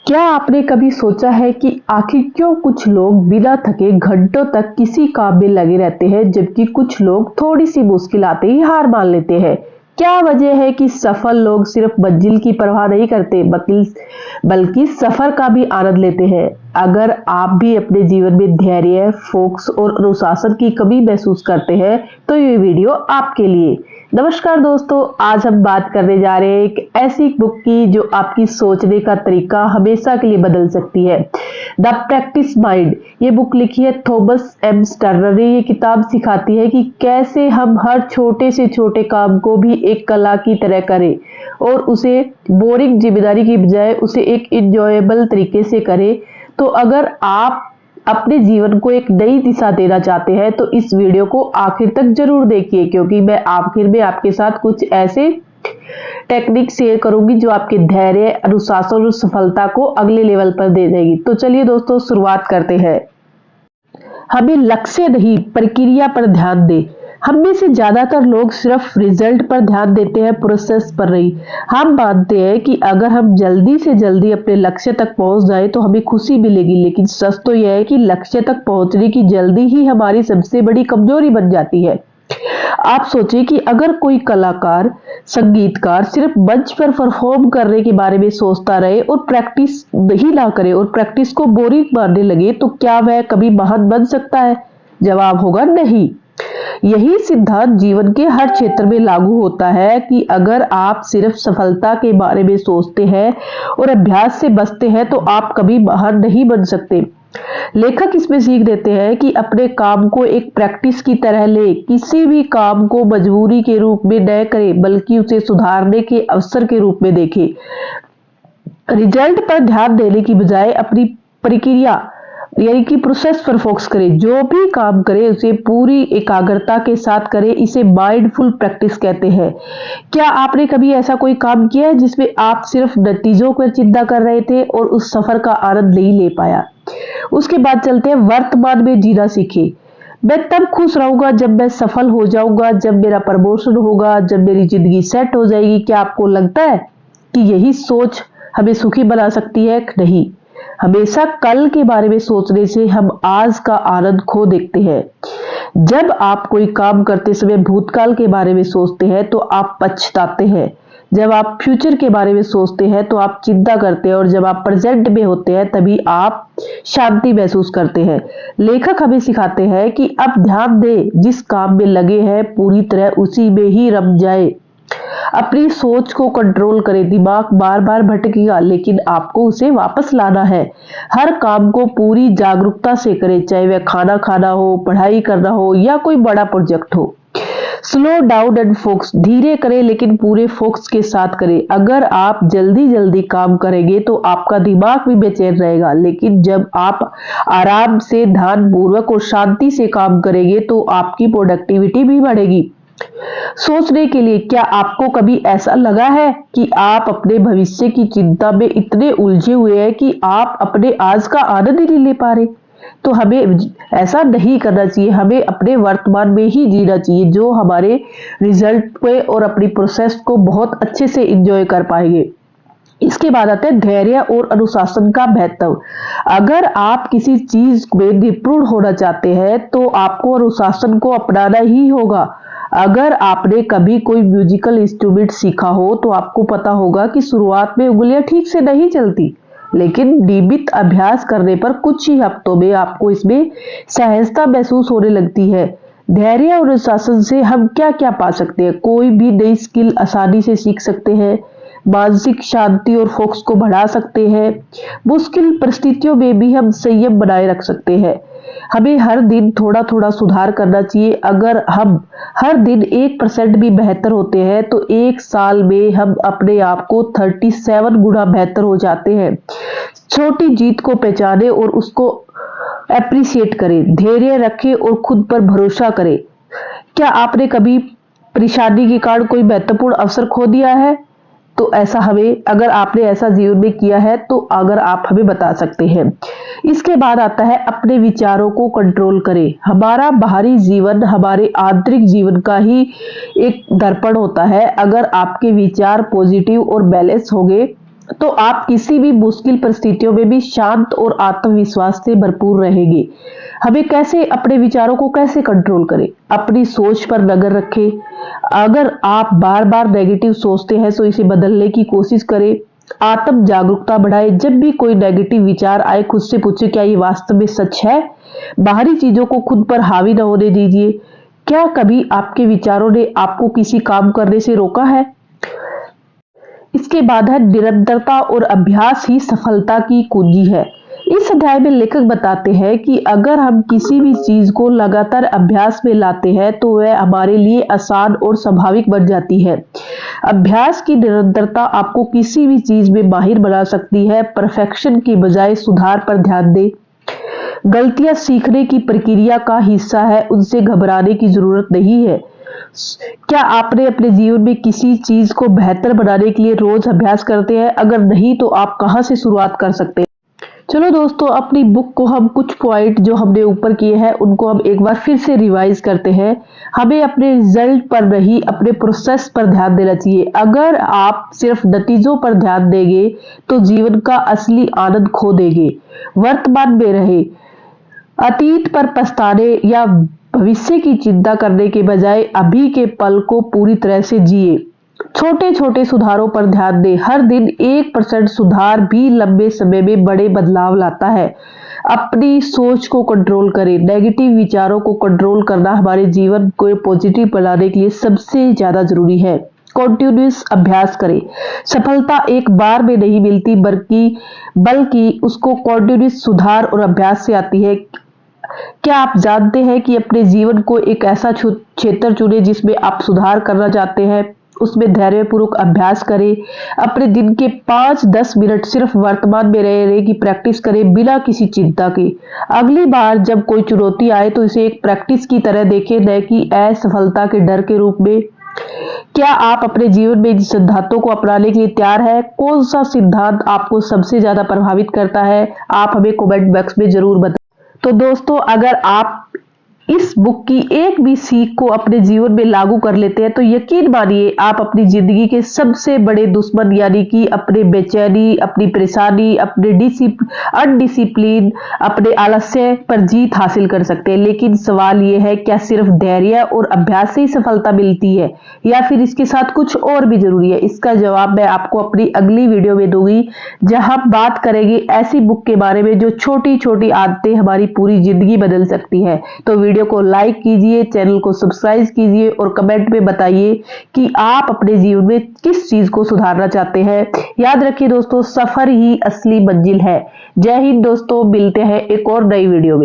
क्या आपने कभी सोचा है कि आखिर क्यों कुछ लोग बिना थके घंटों तक किसी काम में लगे रहते हैं, जबकि कुछ लोग थोड़ी सी मुश्किल आते ही हार मान लेते हैं? क्या वजह है कि सफल लोग सिर्फ मंजिल की परवाह नहीं करते, बल्कि सफर का भी आनंद लेते हैं? अगर आप भी अपने जीवन में धैर्य, फोकस और अनुशासन की कमी महसूस करते हैं, तो ये वीडियो आपके लिए। नमस्कार दोस्तों, आज हम बात करने जा रहे हैं एक ऐसी बुक की जो आपकी सोचने का तरीका हमेशा के लिए बदल सकती है। The practice mind. ये बुक लिखी है थॉमस एम स्टर्नर ने। ये किताब सिखाती है कि कैसे हम हर छोटे से छोटे काम को भी एक कला की तरह करें और उसे बोरिंग जिम्मेदारी की बजाय उसे एक इंजॉयबल तरीके से करें। तो अगर आप अपने जीवन को एक नई दिशा देना चाहते हैं तो इस वीडियो को आखिर तक जरूर देखिए, क्योंकि मैं आखिर में आपके साथ कुछ ऐसे टेक्निक शेयर करूंगी जो आपके धैर्य, अनुशासन और सफलता को अगले लेवल पर दे देगी। तो चलिए दोस्तों, शुरुआत करते हैं। हमें लक्ष्य नहीं, प्रक्रिया पर ध्यान दें। हम में से ज्यादातर लोग सिर्फ रिजल्ट पर ध्यान देते हैं, प्रोसेस पर नहीं। हम मानते हैं कि अगर हम जल्दी से जल्दी अपने लक्ष्य तक पहुंच जाए तो हमें खुशी मिलेगी, लेकिन सच तो यह है कि लक्ष्य तक पहुंचने की जल्दी ही हमारी सबसे बड़ी कमजोरी बन जाती है। आप सोचिए कि अगर कोई कलाकार, संगीतकार सिर्फ मंच पर परफॉर्म करने के बारे में सोचता रहे और प्रैक्टिस ही ना करे और प्रैक्टिस को बोरिंग मानने लगे, तो क्या वह कभी महान बन सकता है? जवाब होगा नहीं। यही सिद्धांत जीवन के हर क्षेत्र में लागू होता है कि अगर आप सिर्फ सफलता के बारे में सोचते हैं और अभ्यास से बचते हैं तो आप कभी महान नहीं बन सकते। लेखक इसमें सीख देते हैं कि अपने काम को एक प्रैक्टिस की तरह ले। किसी भी काम को मजबूरी के रूप में न करें, बल्कि उसे सुधारने के अवसर के रूप में देखें। रिजल्ट पर ध्यान देने की बजाय अपनी प्रक्रिया यानी कि प्रोसेस पर फोकस करें। जो भी काम करें उसे पूरी एकाग्रता के साथ करें। इसे माइंडफुल प्रैक्टिस कहते हैं। क्या आपने कभी ऐसा कोई काम किया है जिसमें आप सिर्फ नतीजों पर चिंता कर रहे थे और उस सफर का आनंद नहीं ले पाया? उसके बाद चलते हैं वर्तमान में जीना सीखें। मैं तब खुश रहूंगा जब मैं सफल हो जाऊंगा, जब मेरा प्रमोशन होगा, जब मेरी जिंदगी सेट हो जाएगी। क्या आपको लगता है कि यही सोच हमें सुखी बना सकती है? नहीं। हमेशा कल के बारे में सोचने से हम आज का आनंद खो देते हैं। जब आप कोई काम करते समय भूतकाल के बारे में सोचते हैं तो आप पछताते हैं। जब आप फ्यूचर के बारे में सोचते हैं तो आप चिंता करते हैं, और जब आप प्रेजेंट में होते हैं तभी आप शांति महसूस करते हैं। लेखक हमें सिखाते हैं कि अब ध्यान दें, जिस काम में लगे हैं पूरी तरह उसी में ही रम जाए। अपनी सोच को कंट्रोल करें। दिमाग बार बार भटकेगा, लेकिन आपको उसे वापस लाना है। हर काम को पूरी जागरूकता से करें, चाहे वह खाना खाना हो, पढ़ाई करना हो या कोई बड़ा प्रोजेक्ट हो। Slow down and focus. धीरे करें लेकिन पूरे फोकस के साथ करें। अगर आप जल्दी जल्दी काम करेंगे तो आपका दिमाग भी बेचैन रहेगा, लेकिन जब आप आराम से, ध्यानपूर्वक और शांति से काम करेंगे तो आपकी प्रोडक्टिविटी भी बढ़ेगी। सोचने के लिए, क्या आपको कभी ऐसा लगा है कि आप अपने भविष्य की चिंता में इतने उलझे हुए हैं कि आप अपने आज का आनंद ही नहीं ले पा रहे? तो हमें ऐसा नहीं करना चाहिए। हमें अपने वर्तमान में ही जीना चाहिए, जो हमारे रिजल्ट पे और अपनी प्रोसेस को बहुत अच्छे से एंजॉय कर पाएंगे। इसके बाद आते हैं धैर्य और अनुशासन का महत्व। अगर आप किसी चीज में निपुण होना चाहते हैं तो आपको अनुशासन को अपनाना ही होगा। अगर आपने कभी कोई म्यूजिकल इंस्ट्रूमेंट सीखा हो तो आपको पता होगा कि शुरुआत में उंगलियां ठीक से नहीं चलती, लेकिन नियमित अभ्यास करने पर कुछ ही हफ्तों में आपको इसमें सहजता महसूस होने लगती है। धैर्य और अनुशासन से हम क्या क्या पा सकते हैं? कोई भी नई स्किल आसानी से सीख सकते हैं, मानसिक शांति और फोकस को बढ़ा सकते हैं, मुश्किल परिस्थितियों में भी हम संयम बनाए रख सकते हैं। हमें हर दिन थोड़ा थोड़ा सुधार करना चाहिए। अगर हम हर दिन 1% भी बेहतर होते हैं तो एक साल में हम अपने आप को 37 गुना बेहतर हो जाते हैं। छोटी जीत को पहचाने और उसको एप्रिशिएट करें। धैर्य रखें और खुद पर भरोसा करें। क्या आपने कभी परेशानी के कारण कोई महत्वपूर्ण अवसर खो दिया है? तो ऐसा हमें, अगर आपने ऐसा जीवन में किया है तो अगर आप हमें बता सकते हैं। इसके बाद आता है अपने विचारों को कंट्रोल करें। हमारा बाहरी जीवन हमारे आंतरिक जीवन का ही एक दर्पण होता है। अगर आपके विचार पॉजिटिव और बैलेंस होंगे तो आप किसी भी मुश्किल परिस्थितियों में भी शांत और आत्मविश्वास से भरपूर रहेंगे। हमें कैसे अपने विचारों को कैसे कंट्रोल करें, अपनी सोच पर नजर रखें। अगर आप बार बार नेगेटिव सोचते हैं तो इसे बदलने की कोशिश करें। आत्म जागरूकता बढ़ाएं। जब भी कोई नेगेटिव विचार आए, खुद से पूछे क्या ये वास्तव में सच है। बाहरी चीजों को खुद पर हावी न होने दीजिए। क्या कभी आपके विचारों ने आपको किसी काम करने से रोका है? इसके बाद है निरंतरता और अभ्यास ही सफलता की कुंजी है। इस अध्याय में लेखक बताते हैं कि अगर हम किसी भी चीज को लगातार अभ्यास में लाते हैं तो वह हमारे लिए आसान और स्वाभाविक बन जाती है। अभ्यास की निरंतरता आपको किसी भी चीज में माहिर बना सकती है। परफेक्शन की बजाय सुधार पर ध्यान दें। गलतियां सीखने की प्रक्रिया का हिस्सा है, उनसे घबराने की जरूरत नहीं है। क्या आपने अपने जीवन में किसी चीज को बेहतर बनाने के लिए रोज अभ्यास करते हैं? अगर नहीं तो आप कहां से शुरुआत कर सकते हैं? चलो दोस्तों, अपनी बुक को हम कुछ पॉइंट जो हमने ऊपर किए हैं उनको हम एक बार फिर से रिवाइज करते हैं। हमें अपने रिजल्ट पर नहीं, अपने प्रोसेस पर ध्यान देना चाहिए। अगर आप सिर्फ नतीजों पर ध्यान देंगे तो जीवन का असली आनंद खो देंगे। वर्तमान में रहे, अतीत पर पछताने या भविष्य की चिंता करने के बजाय अभी के पल को पूरी तरह से जिए। छोटे छोटे सुधारों पर ध्यान दें। हर दिन 1% सुधार भी लंबे समय में बड़े बदलाव लाता है। अपनी सोच को कंट्रोल करें। नेगेटिव विचारों को कंट्रोल करना हमारे जीवन को पॉजिटिव बनाने के लिए सबसे ज्यादा जरूरी है। कॉन्टिन्यूस अभ्यास करें। सफलता एक बार में नहीं मिलती, बल्कि उसको कॉन्टिन्यूस सुधार और अभ्यास से आती है। क्या आप जानते हैं कि अपने जीवन को एक ऐसा क्षेत्र चुनें जिसमें आप सुधार करना चाहते हैं, उसमें धैर्यपूर्वक अभ्यास करें। अपने दिन के 5-10 मिनट सिर्फ वर्तमान में रहने की प्रैक्टिस करें, बिना किसी चिंता के। अगली बार जब कोई चुनौती आए तो इसे एक प्रैक्टिस की तरह देखें, न कि असफलता के डर के रूप में। क्या आप अपने जीवन में इन सिद्धांतों को अपनाने के लिए तैयार है? कौन सा सिद्धांत आपको सबसे ज्यादा प्रभावित करता है? आप हमें कमेंट बॉक्स में जरूर बताएं। तो दोस्तों, अगर आप इस बुक की एक भी सीख को अपने जीवन में लागू कर लेते हैं तो यकीन मानिए आप अपनी जिंदगी के सबसे बड़े दुश्मन यानी कि अपने बेचैनी, अपनी परेशानी, अपने अनडिसिप्लिन, अपने आलस्य पर जीत हासिल कर सकते हैं। लेकिन सवाल यह है, क्या सिर्फ धैर्य और अभ्यास से ही सफलता मिलती है या फिर इसके साथ कुछ और भी जरूरी है? इसका जवाब मैं आपको अपनी अगली वीडियो में दूंगी, जहां बात करेंगे ऐसी बुक के बारे में जो छोटी छोटी आदतें हमारी पूरी जिंदगी बदल सकती है। तो वीडियो को लाइक कीजिए, चैनल को सब्सक्राइब कीजिए और कमेंट में बताइए कि आप अपने जीवन में किस चीज को सुधारना चाहते हैं। याद रखिए दोस्तों, सफर ही असली मंजिल है। जय हिंद दोस्तों, मिलते हैं एक और नई वीडियो में।